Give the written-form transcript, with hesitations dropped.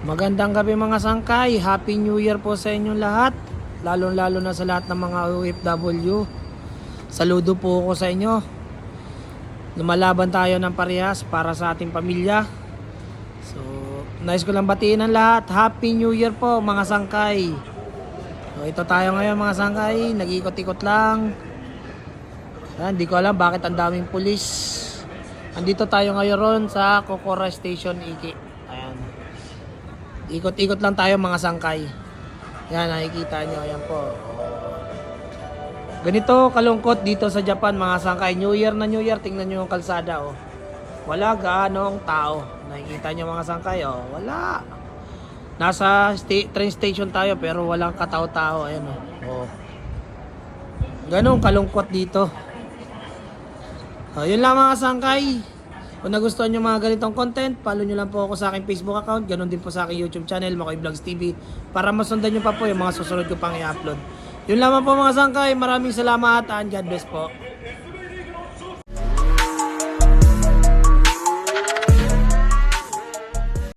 Magandang gabi mga sangkay. Happy New Year po sa inyong lahat. Lalo-lalo na sa lahat ng mga OFW. Saludo po ako sa inyo. Lumalaban tayo ng parehas para sa ating pamilya. So, nais ko lang batiin ang lahat. Happy New Year po mga sangkay. So, ito tayo ngayon mga sangkay. Nag-ikot-ikot lang. Hindi ko alam bakit ang daming pulis. Andito tayo ngayon sa Cocora Station, Iki. Ayan. Ikot-ikot lang tayo mga sangkay. Yan, nakikita nyo. Ayan po. Ganito kalungkot dito sa Japan mga sangkay. New Year na New Year. Tingnan nyo yung kalsada. Oh. Wala gaanong tao. Nakikita nyo mga sangkay. Oh. Wala. Nasa train station tayo pero walang katao-tao. Ayan oh. Ganong kalungkot dito. Yun lang mga sangkay. Kung nagustuhan nyo mga ganitong content, follow nyo lang po ako sa aking Facebook account. Ganon din po sa aking YouTube channel, Makoy Vlogs TV. Para masundan nyo pa po yung mga susunod ko pang i-upload. Yun lamang po mga sangkay. Maraming salamat and God bless po.